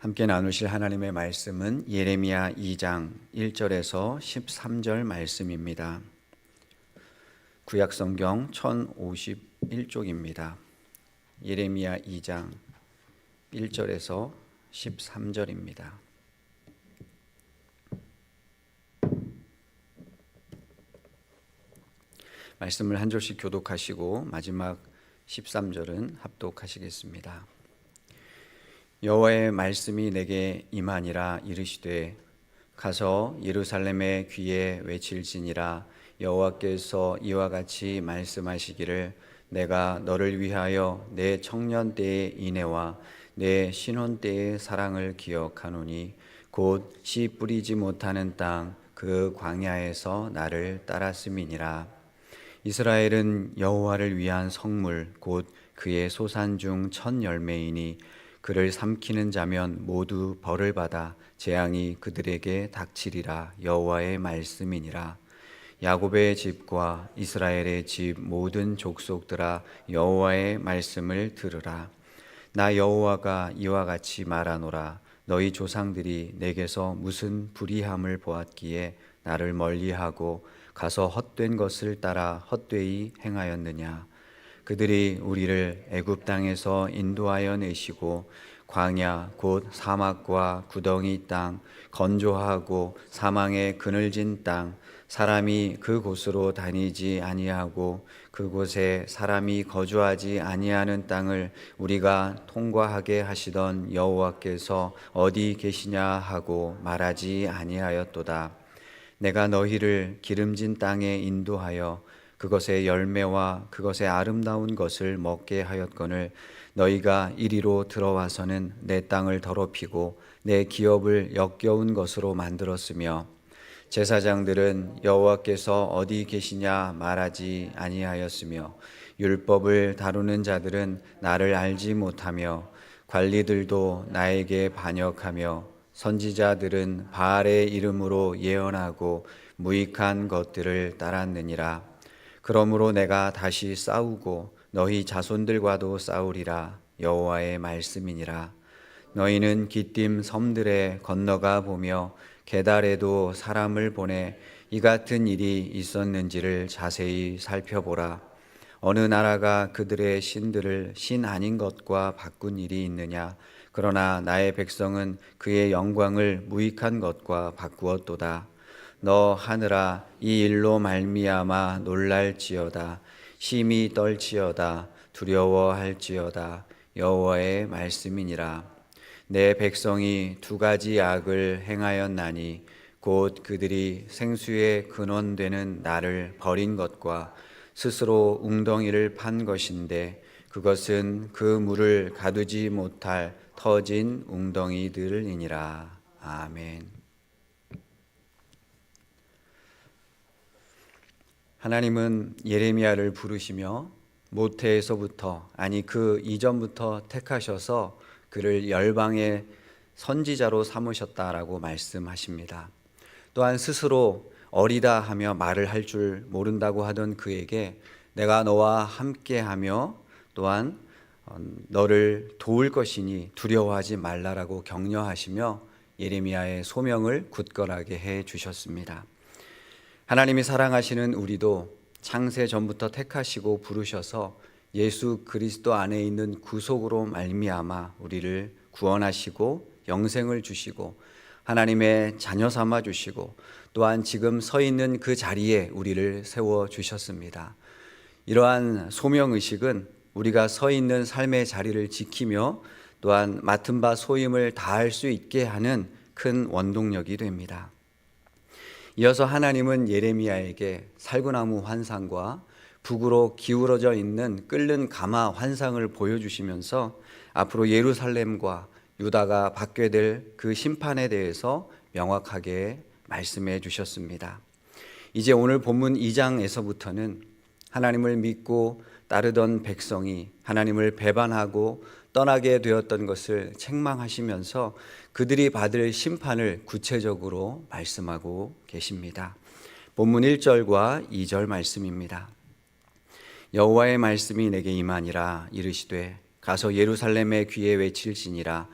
함께 나누실 하나님의 말씀은 예레미야 2장 1절에서 13절 말씀입니다. 구약성경 1051쪽입니다. 예레미야 2장 1절에서 13절입니다. 말씀을 한 절씩 교독하시고 마지막 13절은 합독하시겠습니다. 여호와의 말씀이 내게 임하니라. 이르시되 가서 예루살렘의 귀에 외칠지니라. 여호와께서 이와 같이 말씀하시기를 내가 너를 위하여 내 청년 때의 인애와 내 신혼 때의 사랑을 기억하노니 곧 씨 뿌리지 못하는 땅 그 광야에서 나를 따랐음이니라. 이스라엘은 여호와를 위한 성물 곧 그의 소산 중 첫 열매이니 그를 삼키는 자면 모두 벌을 받아 재앙이 그들에게 닥치리라. 여호와의 말씀이니라. 야곱의 집과 이스라엘의 집 모든 족속들아 여호와의 말씀을 들으라. 나 여호와가 이와 같이 말하노라. 너희 조상들이 내게서 무슨 불의함을 보았기에 나를 멀리하고 가서 헛된 것을 따라 헛되이 행하였느냐. 그들이 우리를 애굽 땅에서 인도하여 내시고 광야 곧 사막과 구덩이 땅 건조하고 사망의 그늘진 땅 사람이 그곳으로 다니지 아니하고 그곳에 사람이 거주하지 아니하는 땅을 우리가 통과하게 하시던 여호와께서 어디 계시냐 하고 말하지 아니하였도다. 내가 너희를 기름진 땅에 인도하여 그것의 열매와 그것의 아름다운 것을 먹게 하였거늘 너희가 이리로 들어와서는 내 땅을 더럽히고 내 기업을 역겨운 것으로 만들었으며 제사장들은 여호와께서 어디 계시냐 말하지 아니하였으며 율법을 다루는 자들은 나를 알지 못하며 관리들도 나에게 반역하며 선지자들은 바알의 이름으로 예언하고 무익한 것들을 따랐느니라. 그러므로 내가 다시 싸우고 너희 자손들과도 싸우리라. 여호와의 말씀이니라. 너희는 기띔 섬들에 건너가 보며 게달에도 사람을 보내 이 같은 일이 있었는지를 자세히 살펴보라. 어느 나라가 그들의 신들을 신 아닌 것과 바꾼 일이 있느냐. 그러나 나의 백성은 그의 영광을 무익한 것과 바꾸었도다. 너 하늘아 이 일로 말미암아 놀랄지어다. 심히 떨지어다. 두려워할지어다. 여호와의 말씀이니라. 내 백성이 두 가지 악을 행하였나니 곧 그들이 생수의 근원되는 나를 버린 것과 스스로 웅덩이를 판 것인데 그것은 그 물을 가두지 못할 터진 웅덩이들이니라. 아멘. 하나님은 예레미야를 부르시며 모태에서부터 아니 그 이전부터 택하셔서 그를 열방의 선지자로 삼으셨다라고 말씀하십니다. 또한 스스로 어리다 하며 말을 할 줄 모른다고 하던 그에게 내가 너와 함께하며 또한 너를 도울 것이니 두려워하지 말라라고 격려하시며 예레미야의 소명을 굳건하게 해 주셨습니다. 하나님이 사랑하시는 우리도 창세 전부터 택하시고 부르셔서 예수 그리스도 안에 있는 구속으로 말미암아 우리를 구원하시고 영생을 주시고 하나님의 자녀 삼아 주시고 또한 지금 서 있는 그 자리에 우리를 세워 주셨습니다. 이러한 소명의식은 우리가 서 있는 삶의 자리를 지키며 또한 맡은 바 소임을 다할 수 있게 하는 큰 원동력이 됩니다. 이어서 하나님은 예레미야에게 살구나무 환상과 북으로 기울어져 있는 끓는 가마 환상을 보여주시면서 앞으로 예루살렘과 유다가 받게 될 그 심판에 대해서 명확하게 말씀해 주셨습니다. 이제 오늘 본문 2장에서부터는 하나님을 믿고 따르던 백성이 하나님을 배반하고 떠나게 되었던 것을 책망하시면서 그들이 받을 심판을 구체적으로 말씀하고 계십니다. 본문 1절과 2절 말씀입니다. 여호와의 말씀이 내게 임하니라. 이르시되 가서 예루살렘의 귀에 외칠지니라.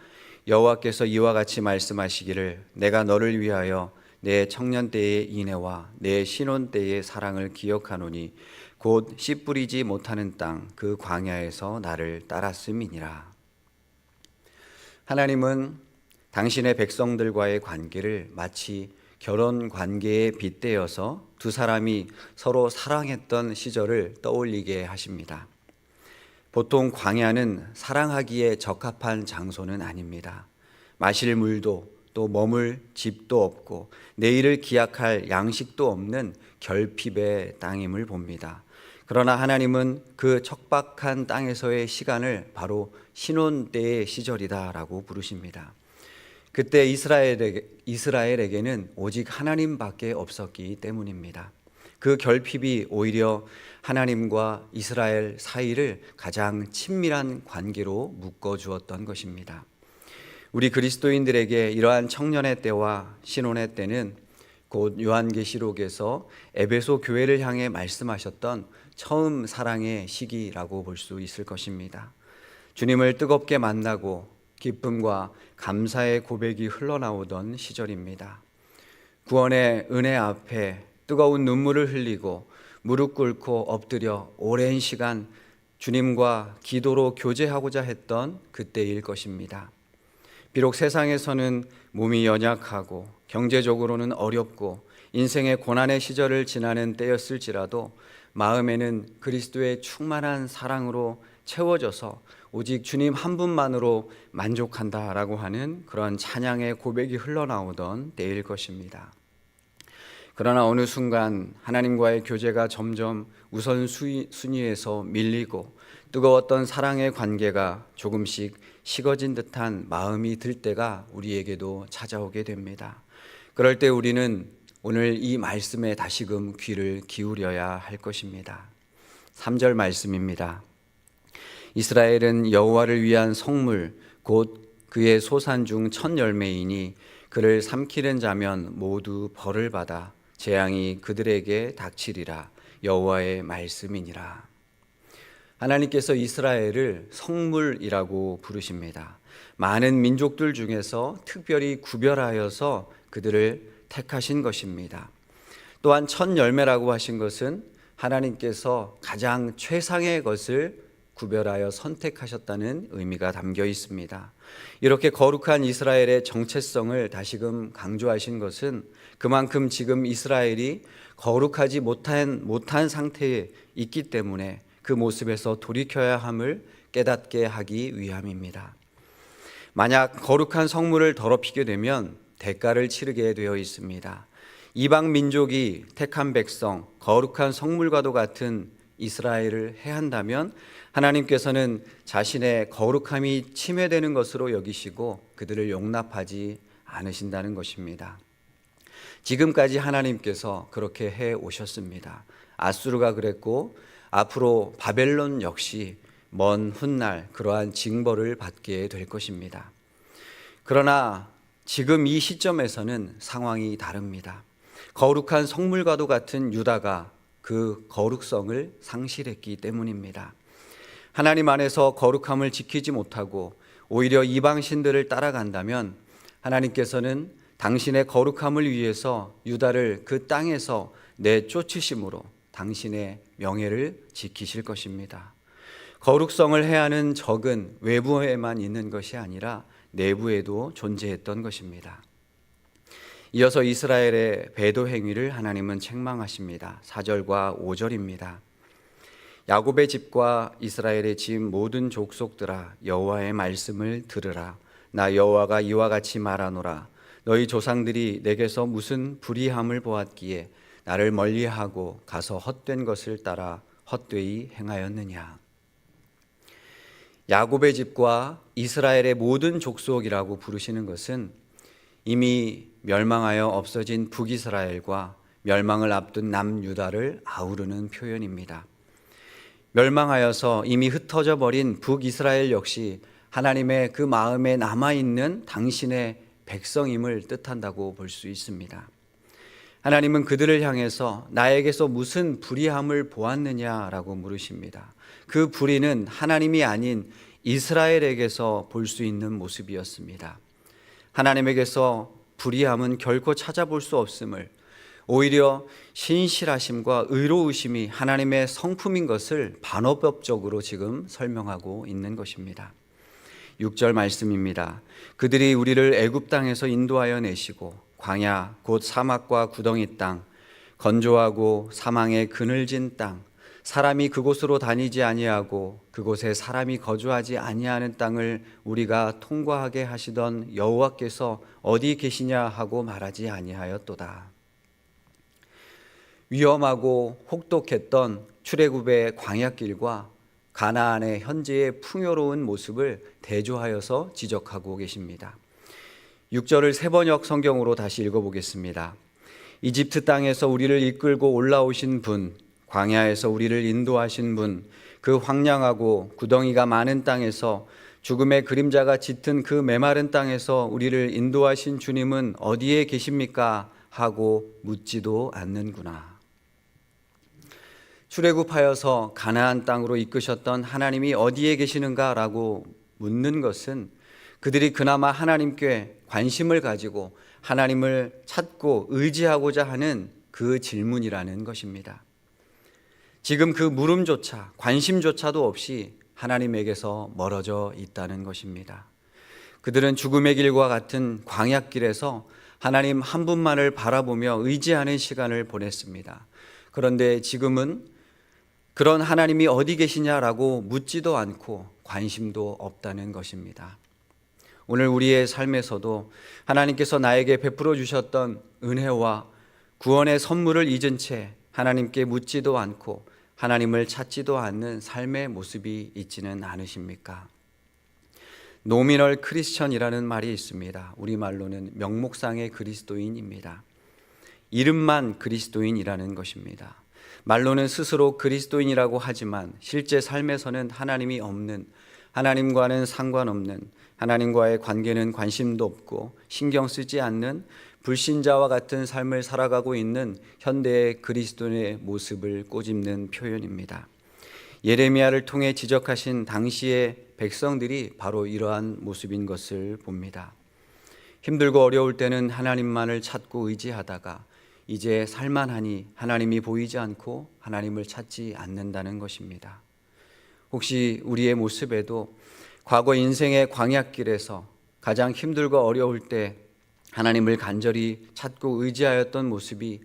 여호와께서 이와 같이 말씀하시기를 내가 너를 위하여 내 청년 때의 인애와 내 신혼 때의 사랑을 기억하노니 곧 씨 뿌리지 못하는 땅 그 광야에서 나를 따랐음이니라. 하나님은 당신의 백성들과의 관계를 마치 결혼 관계에 빗대어서 두 사람이 서로 사랑했던 시절을 떠올리게 하십니다. 보통 광야는 사랑하기에 적합한 장소는 아닙니다. 마실 물도 또 머물 집도 없고 내일을 기약할 양식도 없는 결핍의 땅임을 봅니다. 그러나 하나님은 그 척박한 땅에서의 시간을 바로 신혼 때의 시절이다라고 부르십니다. 그때 이스라엘에게는 오직 하나님밖에 없었기 때문입니다. 그 결핍이 오히려 하나님과 이스라엘 사이를 가장 친밀한 관계로 묶어주었던 것입니다. 우리 그리스도인들에게 이러한 청년의 때와 신혼의 때는 곧 요한계시록에서 에베소 교회를 향해 말씀하셨던 처음 사랑의 시기라고 볼 수 있을 것입니다. 주님을 뜨겁게 만나고 기쁨과 감사의 고백이 흘러나오던 시절입니다. 구원의 은혜 앞에 뜨거운 눈물을 흘리고 무릎 꿇고 엎드려 오랜 시간 주님과 기도로 교제하고자 했던 그때일 것입니다. 비록 세상에서는 몸이 연약하고 경제적으로는 어렵고 인생의 고난의 시절을 지나는 때였을지라도 마음에는 그리스도의 충만한 사랑으로 채워져서 오직 주님 한 분만으로 만족한다라고 하는 그런 찬양의 고백이 흘러나오던 때일 것입니다. 그러나 어느 순간 하나님과의 교제가 점점 우선순위에서 밀리고 뜨거웠던 사랑의 관계가 조금씩 식어진 듯한 마음이 들 때가 우리에게도 찾아오게 됩니다. 그럴 때 우리는 오늘 이 말씀에 다시금 귀를 기울여야 할 것입니다. 3절 말씀입니다. 이스라엘은 여호와를 위한 성물 곧 그의 소산 중 첫 열매이니 그를 삼키는 자면 모두 벌을 받아 재앙이 그들에게 닥치리라. 여호와의 말씀이니라. 하나님께서 이스라엘을 성물이라고 부르십니다. 많은 민족들 중에서 특별히 구별하여서 그들을 택하신 것입니다. 또한 첫 열매라고 하신 것은 하나님께서 가장 최상의 것을 구별하여 선택하셨다는 의미가 담겨 있습니다. 이렇게 거룩한 이스라엘의 정체성을 다시금 강조하신 것은 그만큼 지금 이스라엘이 거룩하지 못한 상태에 있기 때문에 그 모습에서 돌이켜야 함을 깨닫게 하기 위함입니다. 만약 거룩한 성물을 더럽히게 되면 대가를 치르게 되어 있습니다. 이방 민족이 택한 백성, 거룩한 성물과도 같은 이스라엘을 해한다면 하나님께서는 자신의 거룩함이 침해되는 것으로 여기시고 그들을 용납하지 않으신다는 것입니다. 지금까지 하나님께서 그렇게 해 오셨습니다. 아수르가 그랬고 앞으로 바벨론 역시 먼 훗날 그러한 징벌을 받게 될 것입니다. 그러나 지금 이 시점에서는 상황이 다릅니다. 거룩한 성물과도 같은 유다가 그 거룩성을 상실했기 때문입니다. 하나님 안에서 거룩함을 지키지 못하고 오히려 이방신들을 따라간다면 하나님께서는 당신의 거룩함을 위해서 유다를 그 땅에서 내쫓으심으로 당신의 명예를 지키실 것입니다. 거룩성을 해하는 적은 외부에만 있는 것이 아니라 내부에도 존재했던 것입니다. 이어서 이스라엘의 배도 행위를 하나님은 책망하십니다. 4절과 5절입니다. 야곱의 집과 이스라엘의 집 모든 족속들아 여호와의 말씀을 들으라. 나 여호와가 이와 같이 말하노라. 너희 조상들이 내게서 무슨 불의함을 보았기에 나를 멀리하고 가서 헛된 것을 따라 헛되이 행하였느냐. 야곱의 집과 이스라엘의 모든 족속이라고 부르시는 것은 이미 멸망하여 없어진 북이스라엘과 멸망을 앞둔 남유다를 아우르는 표현입니다. 멸망하여서 이미 흩어져 버린 북이스라엘 역시 하나님의 그 마음에 남아있는 당신의 백성임을 뜻한다고 볼 수 있습니다. 하나님은 그들을 향해서 나에게서 무슨 불의함을 보았느냐라고 물으십니다. 그 불의는 하나님이 아닌 이스라엘에게서 볼 수 있는 모습이었습니다. 하나님에게서 불의함은 결코 찾아볼 수 없음을, 오히려 신실하심과 의로우심이 하나님의 성품인 것을 반어법적으로 지금 설명하고 있는 것입니다. 6절 말씀입니다. 그들이 우리를 애굽 땅에서 인도하여 내시고 광야 곧 사막과 구덩이 땅, 건조하고 사망의 그늘진 땅, 사람이 그곳으로 다니지 아니하고 그곳에 사람이 거주하지 아니하는 땅을 우리가 통과하게 하시던 여호와께서 어디 계시냐 하고 말하지 아니하였도다. 위험하고 혹독했던 출애굽의 광야길과 가나안의 현재의 풍요로운 모습을 대조하여서 지적하고 계십니다. 6절을 세번역 성경으로 다시 읽어보겠습니다. 이집트 땅에서 우리를 이끌고 올라오신 분, 광야에서 우리를 인도하신 분, 그 황량하고 구덩이가 많은 땅에서 죽음의 그림자가 짙은 그 메마른 땅에서 우리를 인도하신 주님은 어디에 계십니까? 하고 묻지도 않는구나. 출애굽하여서 가나안 땅으로 이끄셨던 하나님이 어디에 계시는가라고 묻는 것은 그들이 그나마 하나님께 관심을 가지고 하나님을 찾고 의지하고자 하는 그 질문이라는 것입니다. 지금 그 물음조차 관심조차도 없이 하나님에게서 멀어져 있다는 것입니다. 그들은 죽음의 길과 같은 광야길에서 하나님 한 분만을 바라보며 의지하는 시간을 보냈습니다. 그런데 지금은 그런 하나님이 어디 계시냐라고 묻지도 않고 관심도 없다는 것입니다. 오늘 우리의 삶에서도 하나님께서 나에게 베풀어 주셨던 은혜와 구원의 선물을 잊은 채 하나님께 묻지도 않고 하나님을 찾지도 않는 삶의 모습이 있지는 않으십니까? 노미널 크리스천이라는 말이 있습니다. 우리말로는 명목상의 그리스도인입니다. 이름만 그리스도인이라는 것입니다. 말로는 스스로 그리스도인이라고 하지만 실제 삶에서는 하나님이 없는, 하나님과는 상관없는, 하나님과의 관계는 관심도 없고 신경 쓰지 않는 불신자와 같은 삶을 살아가고 있는 현대의 그리스도인의 모습을 꼬집는 표현입니다. 예레미야를 통해 지적하신 당시의 백성들이 바로 이러한 모습인 것을 봅니다. 힘들고 어려울 때는 하나님만을 찾고 의지하다가 이제 살만하니 하나님이 보이지 않고 하나님을 찾지 않는다는 것입니다. 혹시 우리의 모습에도 과거 인생의 광야길에서 가장 힘들고 어려울 때 하나님을 간절히 찾고 의지하였던 모습이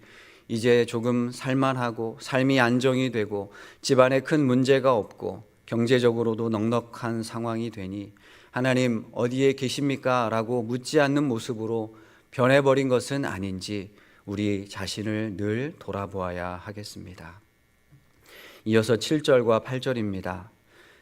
이제 조금 살만하고 삶이 안정이 되고 집안에 큰 문제가 없고 경제적으로도 넉넉한 상황이 되니 하나님 어디에 계십니까? 라고 묻지 않는 모습으로 변해버린 것은 아닌지 우리 자신을 늘 돌아보아야 하겠습니다. 이어서 7절과 8절입니다.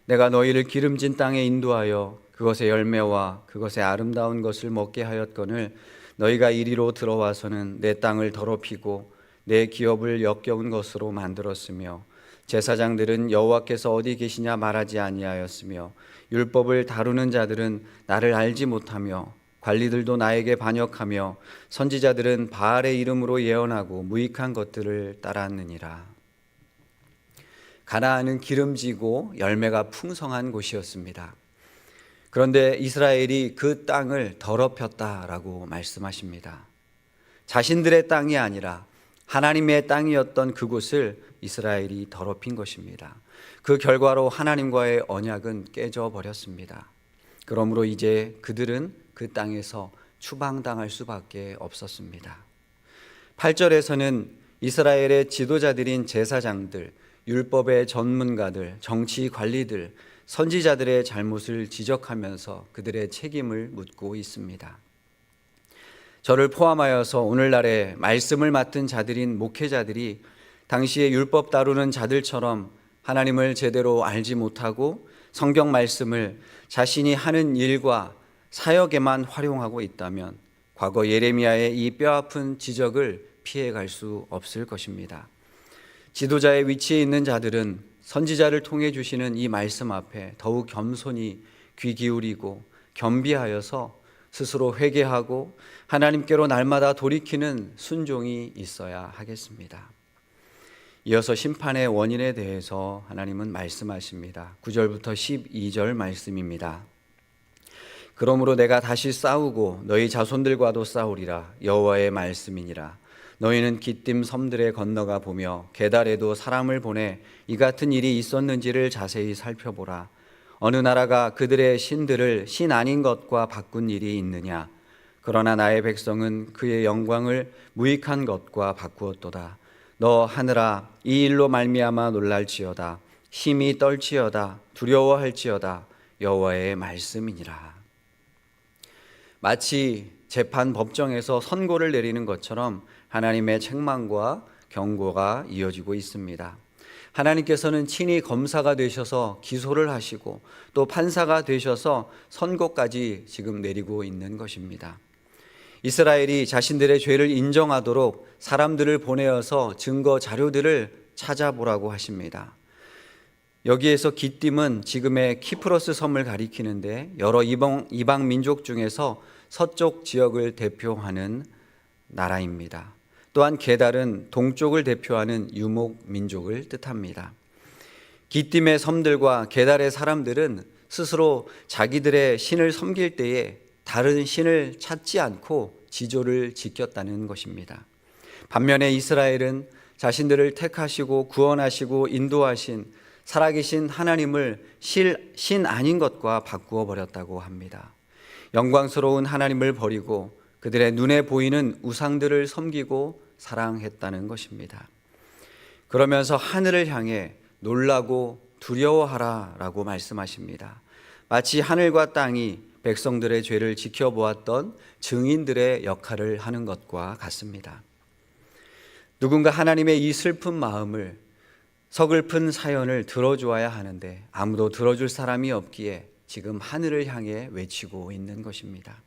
내가 너희를 기름진 땅에 인도하여 그것의 열매와 그것의 아름다운 것을 먹게 하였거늘 너희가 이리로 들어와서는 내 땅을 더럽히고 내 기업을 역겨운 것으로 만들었으며 제사장들은 여호와께서 어디 계시냐 말하지 아니하였으며 율법을 다루는 자들은 나를 알지 못하며 관리들도 나에게 반역하며 선지자들은 바알의 이름으로 예언하고 무익한 것들을 따랐느니라. 가나안은 기름지고 열매가 풍성한 곳이었습니다. 그런데 이스라엘이 그 땅을 더럽혔다라고 말씀하십니다. 자신들의 땅이 아니라 하나님의 땅이었던 그곳을 이스라엘이 더럽힌 것입니다. 그 결과로 하나님과의 언약은 깨져 버렸습니다. 그러므로 이제 그들은 그 땅에서 추방당할 수밖에 없었습니다. 8절에서는 이스라엘의 지도자들인 제사장들, 율법의 전문가들, 정치 관리들, 선지자들의 잘못을 지적하면서 그들의 책임을 묻고 있습니다. 저를 포함하여서 오늘날의 말씀을 맡은 자들인 목회자들이 당시에 율법 다루는 자들처럼 하나님을 제대로 알지 못하고 성경 말씀을 자신이 하는 일과 사역에만 활용하고 있다면 과거 예레미야의 이 뼈아픈 지적을 피해갈 수 없을 것입니다. 지도자의 위치에 있는 자들은 선지자를 통해 주시는 이 말씀 앞에 더욱 겸손히 귀 기울이고 겸비하여서 스스로 회개하고 하나님께로 날마다 돌이키는 순종이 있어야 하겠습니다. 이어서 심판의 원인에 대해서 하나님은 말씀하십니다. 9절부터 12절 말씀입니다. 그러므로 내가 다시 싸우고 너희 자손들과도 싸우리라. 여호와의 말씀이니라. 너희는 기띔 섬들에 건너가 보며 게달에도 사람을 보내 이 같은 일이 있었는지를 자세히 살펴보라. 어느 나라가 그들의 신들을 신 아닌 것과 바꾼 일이 있느냐? 그러나 나의 백성은 그의 영광을 무익한 것과 바꾸었도다. 너 하늘아, 이 일로 말미암아 놀랄지어다. 심히 떨지어다. 두려워할지어다. 여호와의 말씀이니라. 마치 재판 법정에서 선고를 내리는 것처럼 하나님의 책망과 경고가 이어지고 있습니다. 하나님께서는 친히 검사가 되셔서 기소를 하시고 또 판사가 되셔서 선고까지 지금 내리고 있는 것입니다. 이스라엘이 자신들의 죄를 인정하도록 사람들을 보내어서 증거 자료들을 찾아보라고 하십니다. 여기에서 기띔은 지금의 키프로스 섬을 가리키는데 여러 이방 민족 중에서 서쪽 지역을 대표하는 나라입니다. 또한 게달은 동쪽을 대표하는 유목 민족을 뜻합니다. 기띔의 섬들과 게달의 사람들은 스스로 자기들의 신을 섬길 때에 다른 신을 찾지 않고 지조를 지켰다는 것입니다. 반면에 이스라엘은 자신들을 택하시고 구원하시고 인도하신 살아계신 하나님을 신 아닌 것과 바꾸어 버렸다고 합니다. 영광스러운 하나님을 버리고 그들의 눈에 보이는 우상들을 섬기고 사랑했다는 것입니다. 그러면서 하늘을 향해 놀라고 두려워하라 라고 말씀하십니다. 마치 하늘과 땅이 백성들의 죄를 지켜보았던 증인들의 역할을 하는 것과 같습니다. 누군가 하나님의 이 슬픈 마음을, 서글픈 사연을 들어주어야 하는데 아무도 들어줄 사람이 없기에 지금 하늘을 향해 외치고 있는 것입니다.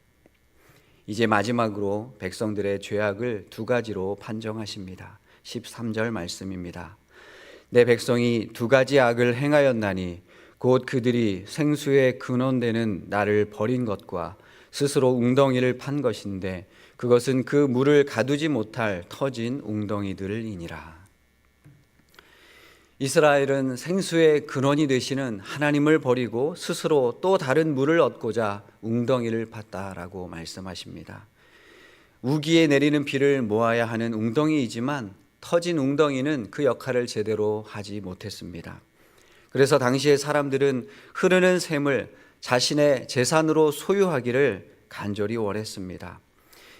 이제 마지막으로 백성들의 죄악을 두 가지로 판정하십니다. 13절 말씀입니다. 내 백성이 두 가지 악을 행하였나니 곧 그들이 생수의 근원되는 나를 버린 것과 스스로 웅덩이를 판 것인데 그것은 그 물을 가두지 못할 터진 웅덩이들이니라. 이스라엘은 생수의 근원이 되시는 하나님을 버리고 스스로 또 다른 물을 얻고자 웅덩이를 팠다라고 말씀하십니다. 우기에 내리는 비를 모아야 하는 웅덩이이지만 터진 웅덩이는 그 역할을 제대로 하지 못했습니다. 그래서 당시의 사람들은 흐르는 샘을 자신의 재산으로 소유하기를 간절히 원했습니다.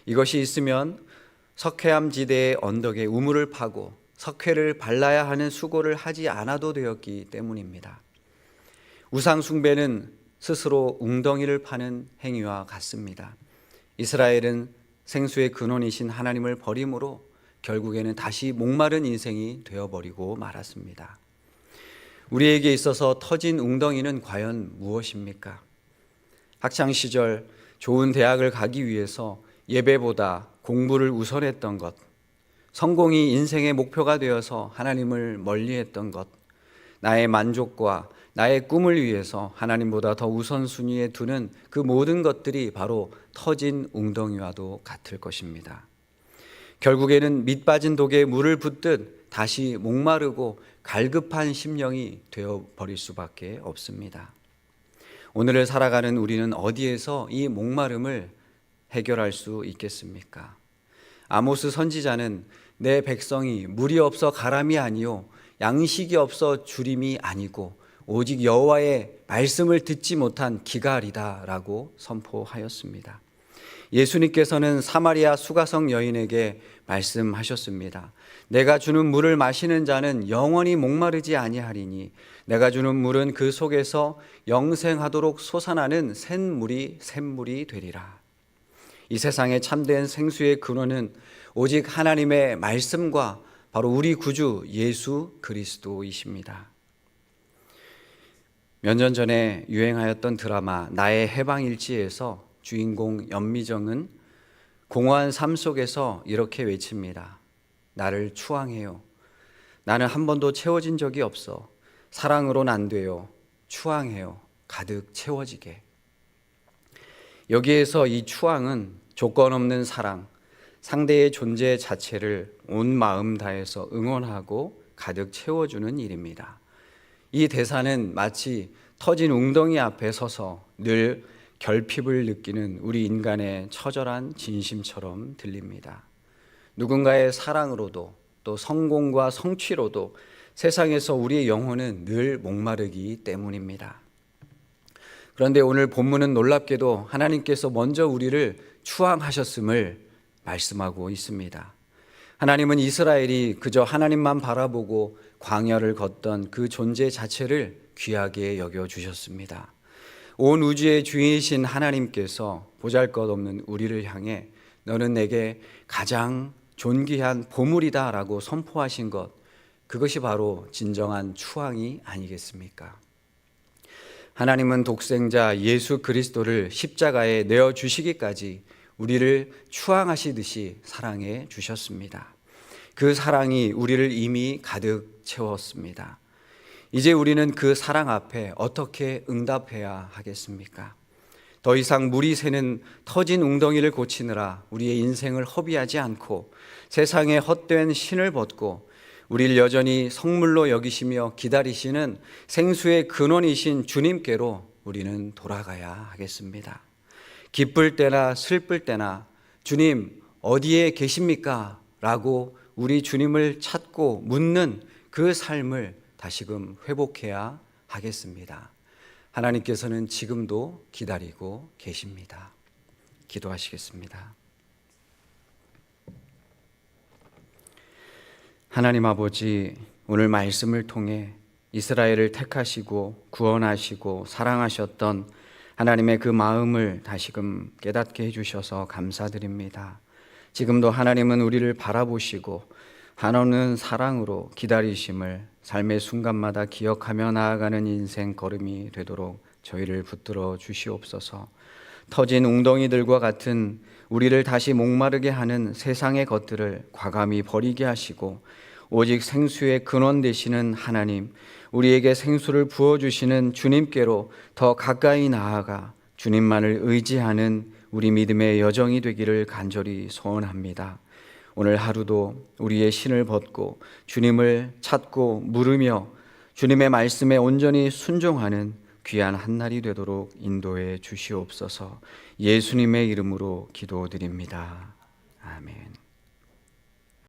이것이 있으면 석회암 지대의 언덕에 우물을 파고 석회를 발라야 하는 수고를 하지 않아도 되었기 때문입니다. 우상 숭배는 스스로 웅덩이를 파는 행위와 같습니다. 이스라엘은 생수의 근원이신 하나님을 버림으로 결국에는 다시 목마른 인생이 되어버리고 말았습니다. 우리에게 있어서 터진 웅덩이는 과연 무엇입니까? 학창시절 좋은 대학을 가기 위해서 예배보다 공부를 우선했던 것, 성공이 인생의 목표가 되어서 하나님을 멀리했던 것, 나의 만족과 나의 꿈을 위해서 하나님보다 더 우선순위에 두는 그 모든 것들이 바로 터진 웅덩이와도 같을 것입니다. 결국에는 밑 빠진 독에 물을 붓듯 다시 목마르고 갈급한 심령이 되어버릴 수밖에 없습니다. 오늘을 살아가는 우리는 어디에서 이 목마름을 해결할 수 있겠습니까? 아모스 선지자는 내 백성이 물이 없어 가람이 아니요 양식이 없어 주림이 아니고 오직 여호와의 말씀을 듣지 못한 기갈이다 라고 선포하였습니다. 예수님께서는 사마리아 수가성 여인에게 말씀하셨습니다. 내가 주는 물을 마시는 자는 영원히 목마르지 아니하리니 내가 주는 물은 그 속에서 영생하도록 솟아나는 샘물이 되리라. 이 세상의 참된 생수의 근원은 오직 하나님의 말씀과 바로 우리 구주 예수 그리스도이십니다. 몇 년 전에 유행하였던 드라마 나의 해방일지에서 주인공 연미정은 공허한 삶 속에서 이렇게 외칩니다. 나를 추앙해요. 나는 한 번도 채워진 적이 없어. 사랑으로는 안 돼요. 추앙해요. 가득 채워지게. 여기에서 이 추앙은 조건 없는 사랑, 상대의 존재 자체를 온 마음 다해서 응원하고 가득 채워주는 일입니다. 이 대사는 마치 터진 웅덩이 앞에 서서 늘 결핍을 느끼는 우리 인간의 처절한 진심처럼 들립니다. 누군가의 사랑으로도 또 성공과 성취로도 세상에서 우리의 영혼은 늘 목마르기 때문입니다. 그런데 오늘 본문은 놀랍게도 하나님께서 먼저 우리를 추앙하셨음을 말씀하고 있습니다. 하나님은 이스라엘이 그저 하나님만 바라보고 광야를 걷던 그 존재 자체를 귀하게 여겨주셨습니다. 온 우주의 주인이신 하나님께서 보잘것없는 우리를 향해 너는 내게 가장 존귀한 보물이다 라고 선포하신 것, 그것이 바로 진정한 추앙이 아니겠습니까? 하나님은 독생자 예수 그리스도를 십자가에 내어주시기까지 우리를 추앙하시듯이 사랑해 주셨습니다. 그 사랑이 우리를 이미 가득 채웠습니다. 이제 우리는 그 사랑 앞에 어떻게 응답해야 하겠습니까? 더 이상 물이 새는 터진 웅덩이를 고치느라 우리의 인생을 허비하지 않고 세상에 헛된 신을 벗고 우리를 여전히 성물로 여기시며 기다리시는 생수의 근원이신 주님께로 우리는 돌아가야 하겠습니다. 기쁠 때나 슬플 때나 주님 어디에 계십니까? 라고 우리 주님을 찾고 묻는 그 삶을 다시금 회복해야 하겠습니다. 하나님께서는 지금도 기다리고 계십니다. 기도하시겠습니다. 하나님 아버지, 오늘 말씀을 통해 이스라엘을 택하시고 구원하시고 사랑하셨던 하나님의 그 마음을 다시금 깨닫게 해주셔서 감사드립니다. 지금도 하나님은 우리를 바라보시고 한없는 사랑으로 기다리심을 삶의 순간마다 기억하며 나아가는 인생 걸음이 되도록 저희를 붙들어 주시옵소서. 터진 웅덩이들과 같은 우리를 다시 목마르게 하는 세상의 것들을 과감히 버리게 하시고 오직 생수의 근원 되시는 하나님, 우리에게 생수를 부어주시는 주님께로 더 가까이 나아가 주님만을 의지하는 우리 믿음의 여정이 되기를 간절히 소원합니다. 오늘 하루도 우리의 신을 벗고 주님을 찾고 물으며 주님의 말씀에 온전히 순종하는 귀한 한날이 되도록 인도해 주시옵소서. 예수님의 이름으로 기도드립니다. 아멘.